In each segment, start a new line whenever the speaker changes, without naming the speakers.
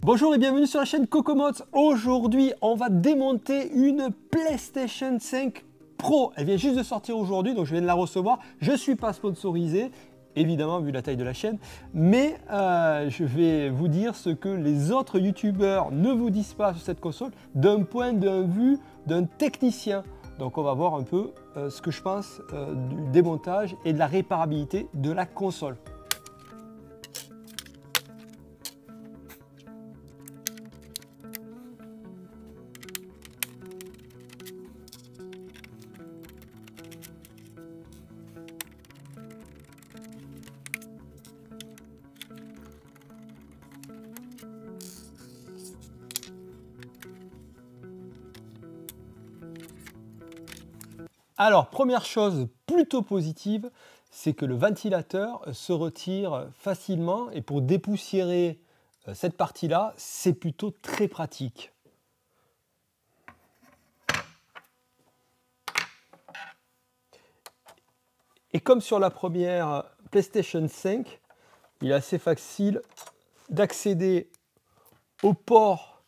Bonjour et bienvenue sur la chaîne Cocomods. Aujourd'hui, on va démonter une PlayStation 5 Pro. Elle vient juste de sortir aujourd'hui, donc je viens de la recevoir. Je ne suis pas sponsorisé, évidemment, vu la taille de la chaîne. Mais je vais vous dire ce que les autres youtubeurs ne vous disent pas sur cette console d'un point de vue d'un technicien. Donc on va voir un peu ce que je pense du démontage et de la réparabilité de la console. Alors, première chose plutôt positive, c'est que le ventilateur se retire facilement et pour dépoussiérer cette partie-là, c'est plutôt très pratique. Et comme sur la première PlayStation 5, il est assez facile d'accéder au port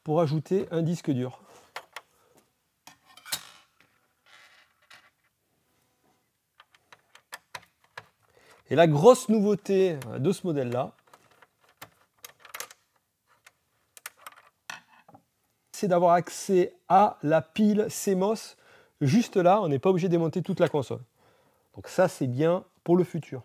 pour ajouter un disque dur. Et la grosse nouveauté de ce modèle-là, c'est d'avoir accès à la pile CMOS. Juste là, on n'est pas obligé de démonter toute la console. Donc ça, c'est bien pour le futur.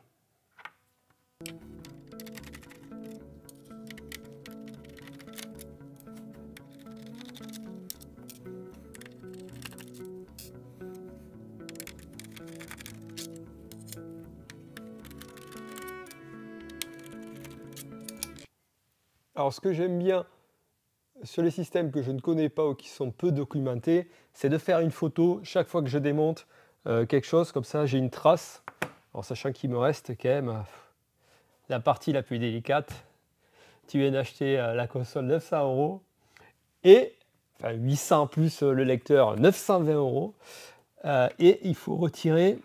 Alors, ce que j'aime bien sur les systèmes que je ne connais pas ou qui sont peu documentés, c'est de faire une photo chaque fois que je démonte quelque chose. Comme ça, j'ai une trace, en sachant qu'il me reste quand même la partie la plus délicate. Tu viens d'acheter la console 900 € et enfin 800 plus le lecteur 920 € et il faut retirer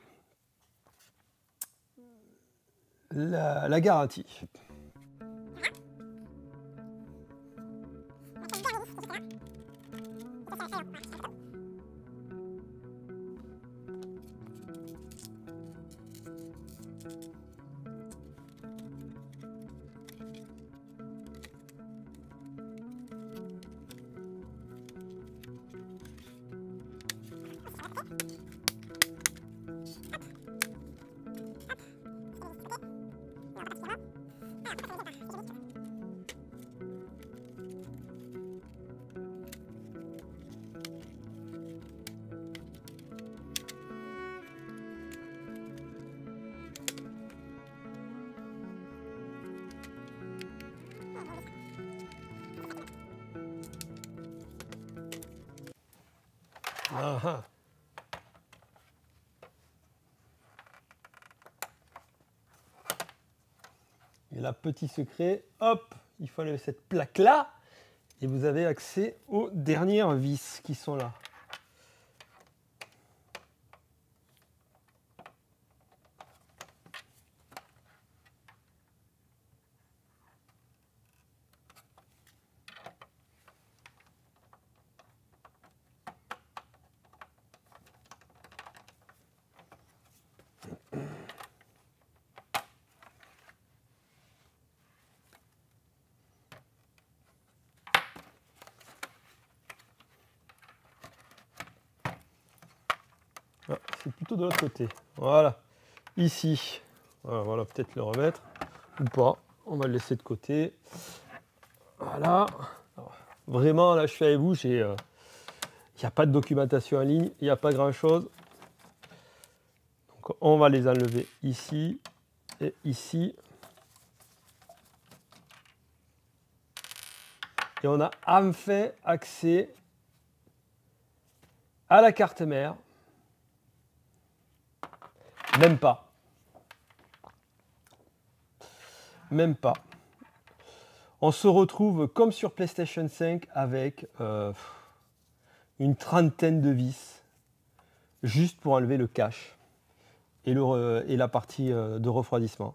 la garantie. Ah. Et là, petit secret, hop, il faut enlever cette plaque-là et vous avez accès aux dernières vis qui sont là. Ah, c'est plutôt de l'autre côté. Voilà, ici. Voilà, peut-être le remettre ou pas. On va le laisser de côté. Voilà. Alors, vraiment, là, je suis avec vous. Il n'y a pas de documentation en ligne. Il n'y a pas grand-chose. Donc, on va les enlever ici et ici. Et on a enfin accès à la carte mère. Même pas. Même pas. On se retrouve comme sur PlayStation 5 avec une trentaine de vis juste pour enlever le cache et la partie de refroidissement.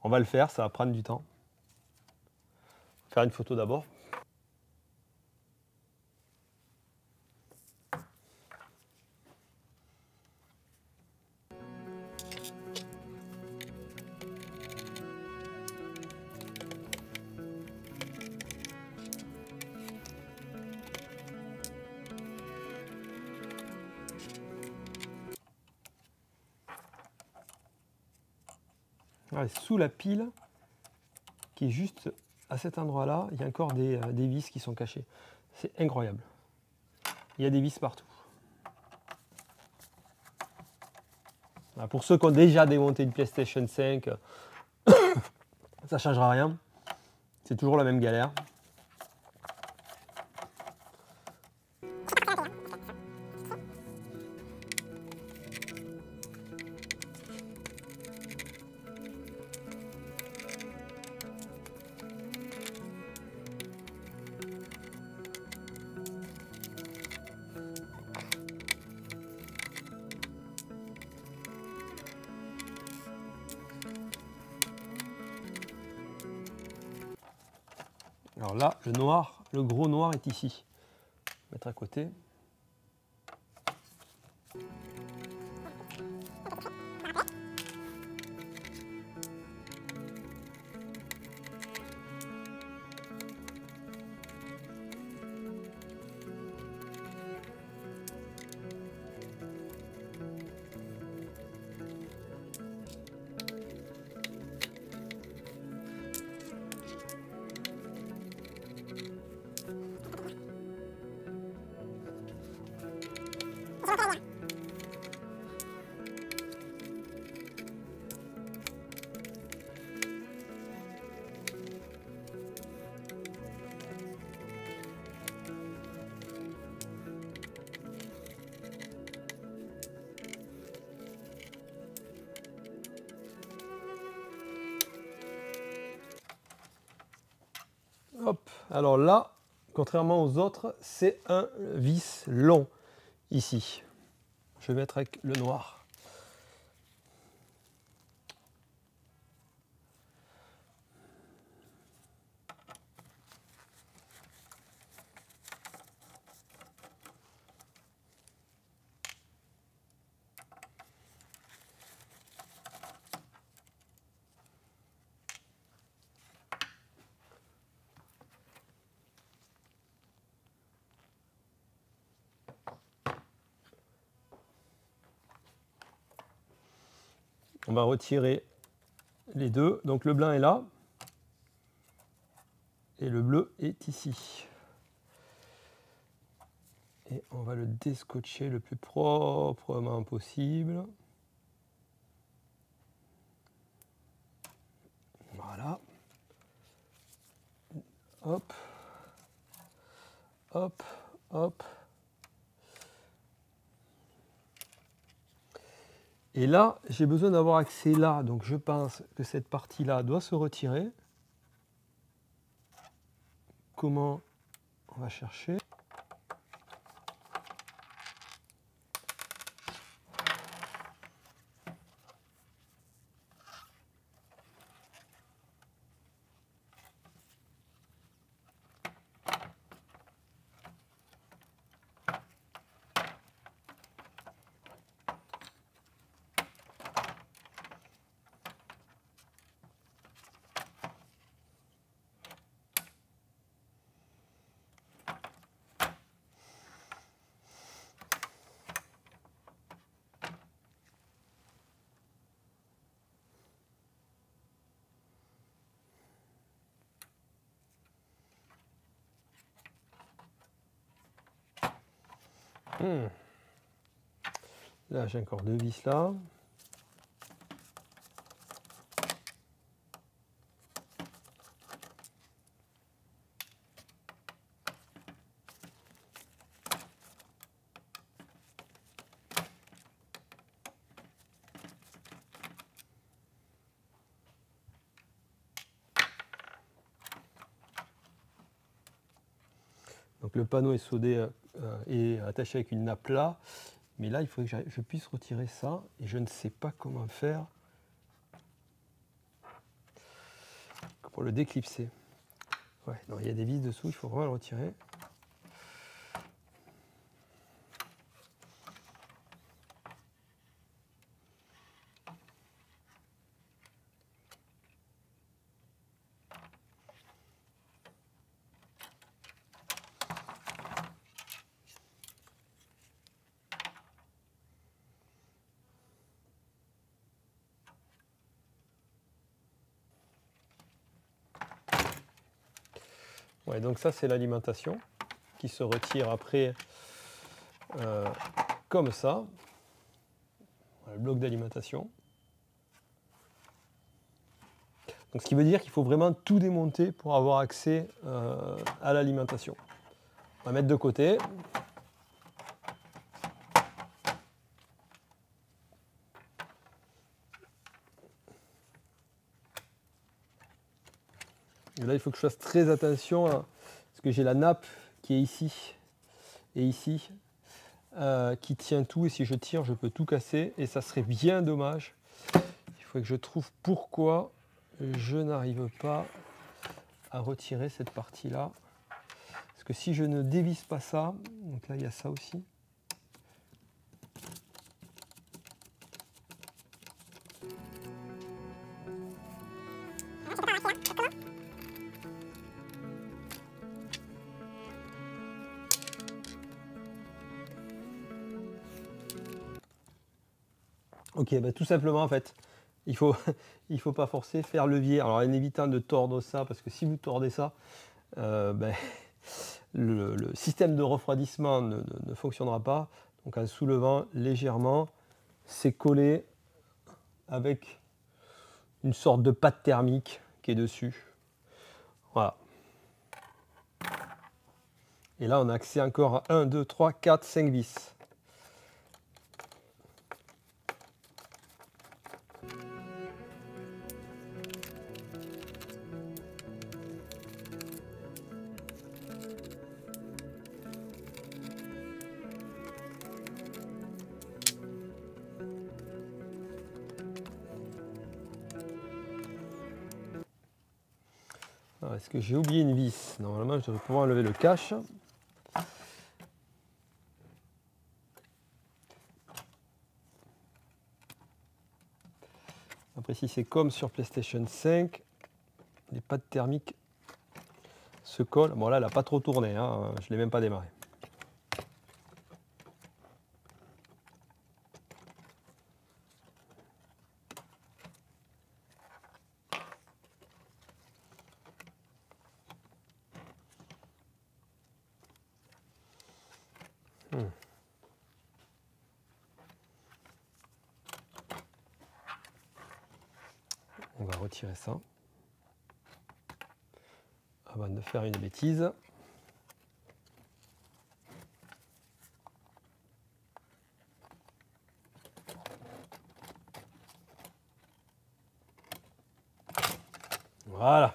On va le faire, ça va prendre du temps. faire une photo d'abord. Ah, sous la pile, qui est juste à cet endroit-là, il y a encore des vis qui sont cachées. C'est incroyable. Il y a des vis partout. Voilà, pour ceux qui ont déjà démonté une PlayStation 5, ça ne changera rien. C'est toujours la même galère. Alors là, le noir, le gros noir est ici. Je vais mettre à côté. Hop, alors là, contrairement aux autres, c'est un vis long ici. Je vais mettre avec le noir. On va retirer les deux. Donc le blanc est là et le bleu est ici. Et on va le déscotcher le plus proprement possible. Voilà. Hop. Hop. Hop. Et là, j'ai besoin d'avoir accès là. Donc je pense que cette partie-là doit se retirer. Comment on va chercher ? Là, j'ai encore deux vis là. Donc le panneau est soudé et attaché avec une nappe là. Mais là, il faut que je puisse retirer ça. Et je ne sais pas comment faire pour le déclipser. Ouais, non, il y a des vis dessous, il faut vraiment le retirer. Ouais, donc ça c'est l'alimentation qui se retire après comme ça. Voilà, le bloc d'alimentation. Donc ce qui veut dire qu'il faut vraiment tout démonter pour avoir accès à l'alimentation. On va mettre de côté. Et là, il faut que je fasse très attention parce que j'ai la nappe qui est ici et ici qui tient tout. Et si je tire, je peux tout casser et ça serait bien dommage. Il faut que je trouve pourquoi je n'arrive pas à retirer cette partie-là. Parce que si je ne dévisse pas ça, donc là, il y a ça aussi. Ok, bah tout simplement en fait, il faut pas forcer, faire levier. Alors en évitant de tordre ça, parce que si vous tordez ça, ben, le système de refroidissement ne fonctionnera pas. Donc en soulevant légèrement, c'est collé avec une sorte de pâte thermique qui est dessus. Voilà. Et là on a accès encore à 1, 2, 3, 4, 5 vis. Est-ce que j'ai oublié une vis? Normalement, je devrais pouvoir enlever le cache. Après, si c'est comme sur PlayStation 5, les pattes thermiques se collent. Bon, là, elle n'a pas trop tourné, hein. Je ne l'ai même pas démarré. On va retirer ça avant de faire une bêtise. Voilà.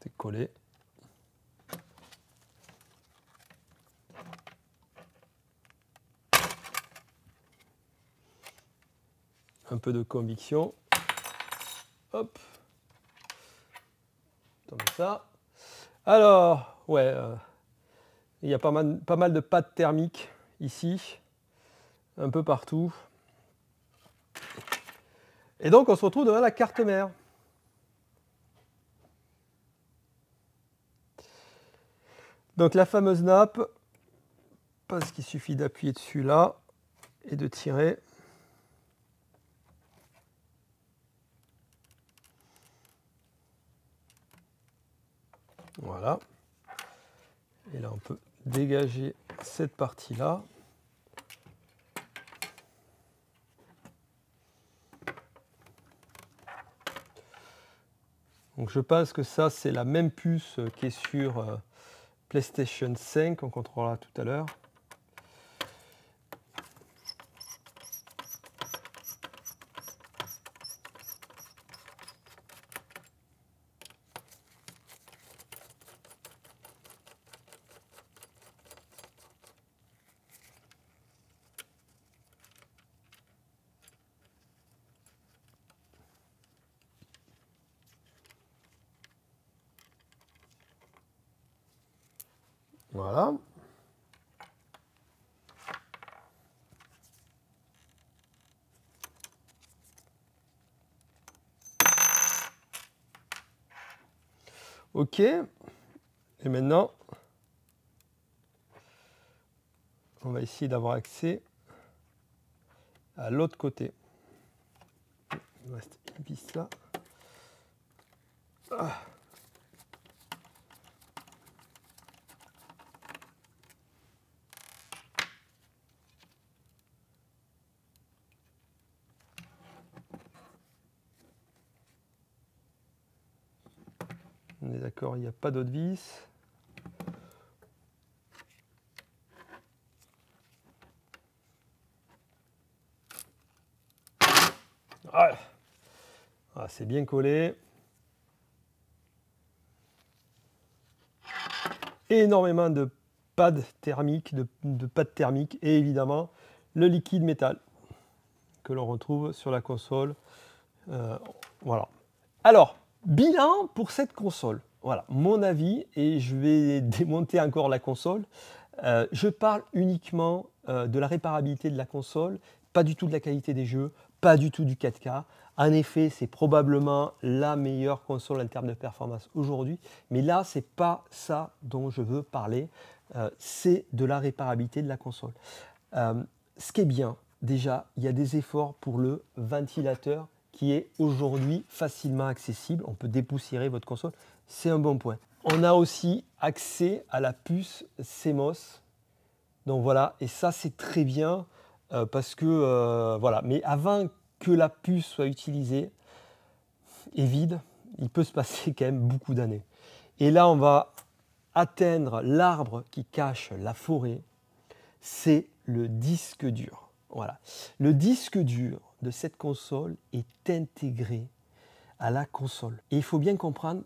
C'est collé. Un peu de conviction. Hop. Comme ça. Alors, ouais, il y a pas mal de pattes thermiques ici, un peu partout. Et donc, on se retrouve devant la carte mère. Donc, la fameuse nappe, parce qu'il suffit d'appuyer dessus là et de tirer. Voilà. Et là, on peut dégager cette partie-là. Donc je pense que ça, c'est la même puce qui est sur PlayStation 5, on contrôlera tout à l'heure. Voilà. OK. Et maintenant, on va essayer d'avoir accès à l'autre côté. Il reste une vis là. Ah. On est d'accord, il n'y a pas d'autre vis. Ah. Ah, c'est bien collé. Énormément de pads thermiques, de pads thermiques et évidemment le liquide métal que l'on retrouve sur la console. Voilà. Alors, bilan pour cette console. Voilà, mon avis, et je vais démonter encore la console. Je parle uniquement de la réparabilité de la console, pas du tout de la qualité des jeux, pas du tout du 4K. En effet, c'est probablement la meilleure console en termes de performance aujourd'hui, mais là, c'est pas ça dont je veux parler. C'est de la réparabilité de la console. Ce qui est bien, déjà, il y a des efforts pour le ventilateur qui est aujourd'hui facilement accessible. On peut dépoussiérer votre console, c'est un bon point. On a aussi accès à la puce CMOS. Donc voilà, et ça c'est très bien parce que voilà. Mais avant que la puce soit utilisée et vide, il peut se passer quand même beaucoup d'années. Et là, on va atteindre l'arbre qui cache la forêt. C'est le disque dur. Voilà. Le disque dur de cette console est intégré à la console. Et il faut bien comprendre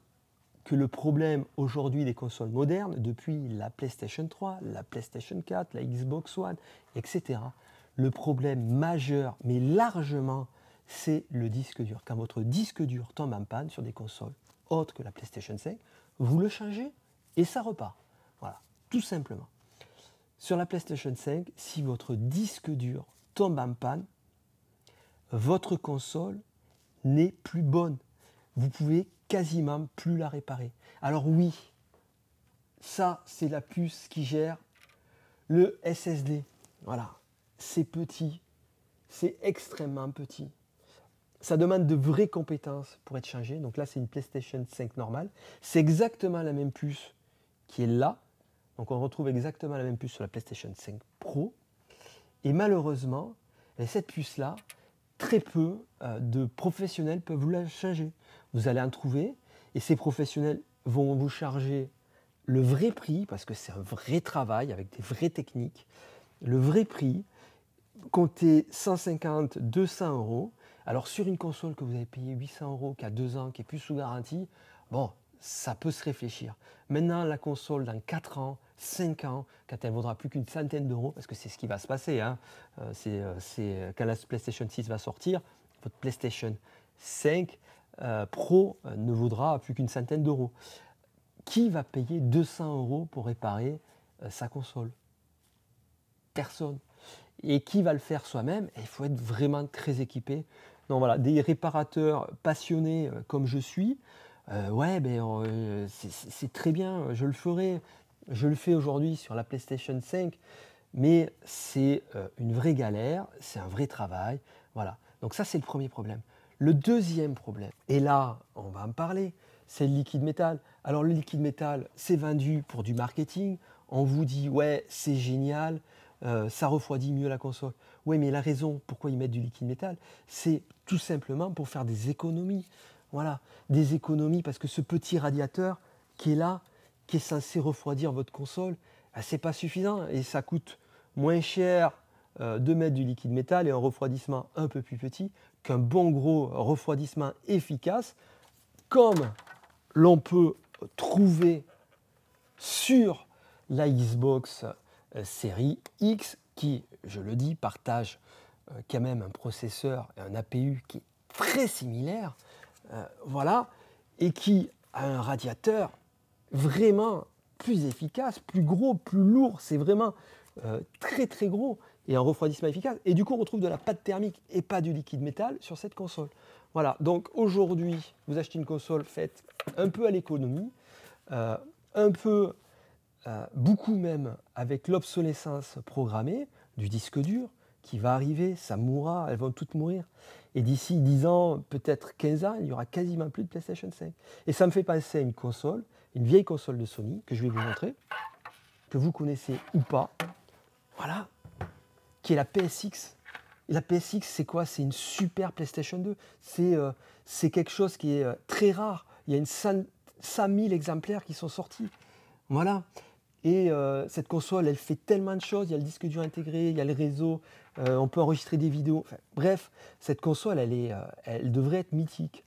que le problème aujourd'hui des consoles modernes, depuis la PlayStation 3, la PlayStation 4, la Xbox One, etc., le problème majeur, mais largement, c'est le disque dur. Quand votre disque dur tombe en panne sur des consoles autres que la PlayStation 5, vous le changez et ça repart. Voilà, tout simplement. Sur la PlayStation 5, si votre disque dur tombe en panne, votre console n'est plus bonne. Vous pouvez quasiment plus la réparer. Alors oui, ça c'est la puce qui gère le SSD. Voilà, c'est petit, c'est extrêmement petit. Ça demande de vraies compétences pour être changé. Donc là c'est une PlayStation 5 normale. C'est exactement la même puce qui est là. Donc on retrouve exactement la même puce sur la PlayStation 5 Pro. Et malheureusement, cette puce-là, très peu de professionnels peuvent vous la changer. Vous allez en trouver et ces professionnels vont vous charger le vrai prix, parce que c'est un vrai travail avec des vraies techniques. Le vrai prix, comptez 150, 200 euros. Alors sur une console que vous avez payé 800 euros, qui a 2 ans, qui est plus sous garantie, bon, ça peut se réfléchir. Maintenant, la console, dans 4 ans, 5 ans, quand elle ne vaudra plus qu'une centaine d'euros, parce que c'est ce qui va se passer, hein, quand la PlayStation 6 va sortir, votre PlayStation 5 Pro ne vaudra plus qu'une centaine d'euros. Qui va payer 200 euros pour réparer sa console? Personne. Et qui va le faire soi-même? Il faut être vraiment très équipé. Donc voilà, des réparateurs passionnés comme je suis, ouais, ben, c'est très bien, je le ferai. Je le fais aujourd'hui sur la PlayStation 5, mais c'est une vraie galère, c'est un vrai travail. Voilà, donc ça c'est le premier problème. Le deuxième problème, et là on va en parler, c'est le liquide métal. Alors le liquide métal, c'est vendu pour du marketing. On vous dit, ouais, c'est génial, ça refroidit mieux la console. Oui, mais la raison pourquoi ils mettent du liquide métal, c'est tout simplement pour faire des économies. Voilà, des économies parce que ce petit radiateur qui est là, qui est censé refroidir votre console, c'est pas suffisant et ça coûte moins cher de mettre du liquide métal et un refroidissement un peu plus petit qu'un bon gros refroidissement efficace comme l'on peut trouver sur la Xbox série X qui, je le dis, partage quand même un processeur et un APU qui est très similaire, voilà, et qui a un radiateur vraiment plus efficace, plus gros, plus lourd. C'est vraiment très très gros et un refroidissement efficace. Et du coup, on retrouve de la pâte thermique et pas du liquide métal sur cette console. Voilà, donc aujourd'hui, vous achetez une console faite un peu à l'économie, beaucoup même avec l'obsolescence programmée du disque dur qui va arriver, ça mourra, elles vont toutes mourir. Et d'ici 10 ans, peut-être 15 ans, il n'y aura quasiment plus de PlayStation 5. Et ça me fait penser à une console, une vieille console de Sony que je vais vous montrer, que vous connaissez ou pas, voilà, qui est la PSX. Et la PSX, c'est quoi? C'est une super PlayStation 2. C'est quelque chose qui est très rare. Il y a une 100 000 exemplaires qui sont sortis. Voilà. Et cette console, elle fait tellement de choses. Il y a le disque dur intégré, il y a le réseau, on peut enregistrer des vidéos. Enfin, bref, cette console, elle devrait être mythique.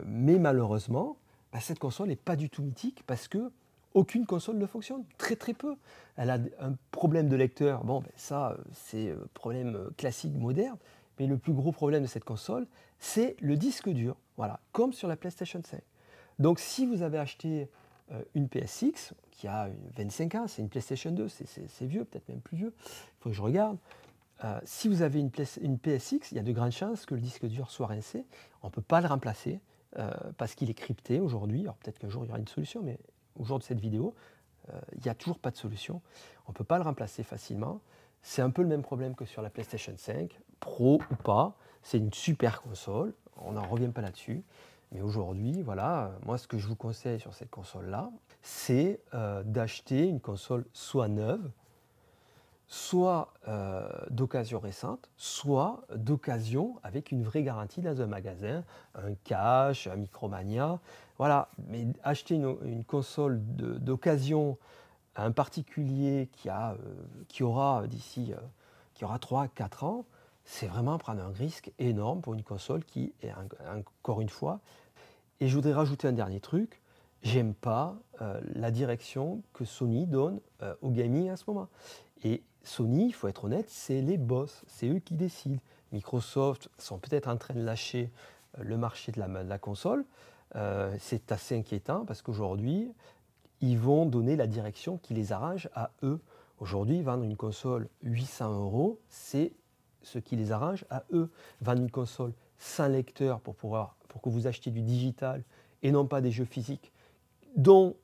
Mais malheureusement, cette console n'est pas du tout mythique parce que aucune console ne fonctionne, très très peu. Elle a un problème de lecteur, bon ça c'est un problème classique moderne, mais le plus gros problème de cette console, c'est le disque dur, voilà, comme sur la PlayStation 5. Donc si vous avez acheté une PSX qui a 25 ans, c'est une PlayStation 2, c'est vieux, peut-être même plus vieux, il faut que je regarde. Si vous avez une PSX, il y a de grandes chances que le disque dur soit rincé, on ne peut pas le remplacer parce qu'il est crypté aujourd'hui, alors peut-être qu'un jour il y aura une solution, mais au jour de cette vidéo, il n'y a toujours pas de solution. On ne peut pas le remplacer facilement. C'est un peu le même problème que sur la PlayStation 5, Pro ou pas. C'est une super console, on n'en revient pas là-dessus. Mais aujourd'hui, voilà, moi ce que je vous conseille sur cette console-là, c'est d'acheter une console soit neuve, soit d'occasion récente, soit d'occasion avec une vraie garantie dans un magasin, un Cash, un Micromania. Voilà, mais acheter une console d'occasion à un particulier qui aura 3-4 ans, c'est vraiment prendre un risque énorme pour une console qui est encore une fois. Et je voudrais rajouter un dernier truc, j'aime pas la direction que Sony donne au gaming à ce moment. Et Sony, il faut être honnête, c'est les boss, c'est eux qui décident. Microsoft sont peut-être en train de lâcher le marché de la console. C'est assez inquiétant parce qu'aujourd'hui, ils vont donner la direction qui les arrange à eux. Aujourd'hui, vendre une console 800 €, c'est ce qui les arrange à eux. Vendre une console sans lecteur pour que vous achetiez du digital et non pas des jeux physiques dont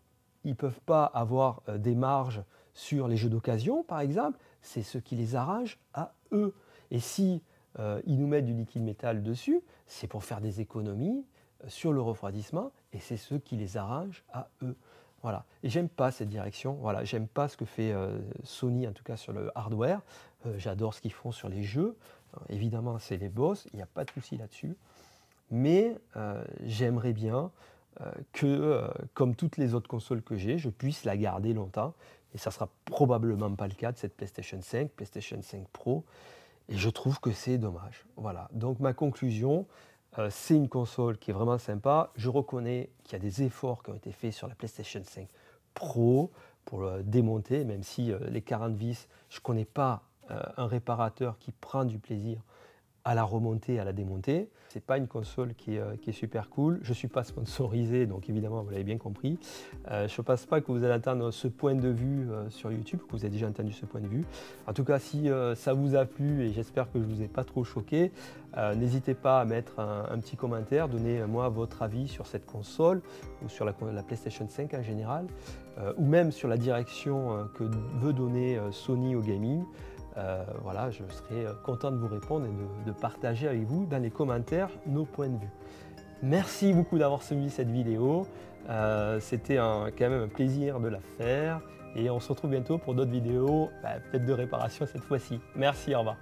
ils ne peuvent pas avoir des marges sur les jeux d'occasion, par exemple, c'est ce qui les arrange à eux. Et si ils nous mettent du liquide métal dessus, c'est pour faire des économies sur le refroidissement, et c'est ce qui les arrange à eux. Voilà. Et j'aime pas cette direction. Voilà, j'aime pas ce que fait Sony, en tout cas sur le hardware. J'adore ce qu'ils font sur les jeux. Évidemment, c'est les boss, il n'y a pas de souci là-dessus. Mais j'aimerais bien que, comme toutes les autres consoles que j'ai, je puisse la garder longtemps. Et ça ne sera probablement pas le cas de cette PlayStation 5, PlayStation 5 Pro. Et je trouve que c'est dommage. Voilà. Donc ma conclusion, c'est une console qui est vraiment sympa. Je reconnais qu'il y a des efforts qui ont été faits sur la PlayStation 5 Pro pour le démonter, même si les 40 vis, je ne connais pas un réparateur qui prend du plaisir à la remonter, à la démonter. C'est pas une console qui est super cool. Je ne suis pas sponsorisé, donc évidemment, vous l'avez bien compris. Je ne pense pas que vous allez entendre ce point de vue sur YouTube, que vous avez déjà entendu ce point de vue. En tout cas, si ça vous a plu, et j'espère que je ne vous ai pas trop choqué, n'hésitez pas à mettre un petit commentaire, donnez-moi votre avis sur cette console, ou sur la PlayStation 5 en général, ou même sur la direction que veut donner Sony au gaming. Voilà, je serai content de vous répondre et de partager avec vous dans les commentaires nos points de vue. Merci beaucoup d'avoir suivi cette vidéo. C'était quand même un plaisir de la faire et on se retrouve bientôt pour d'autres vidéos, peut-être de réparation cette fois-ci. Merci, au revoir.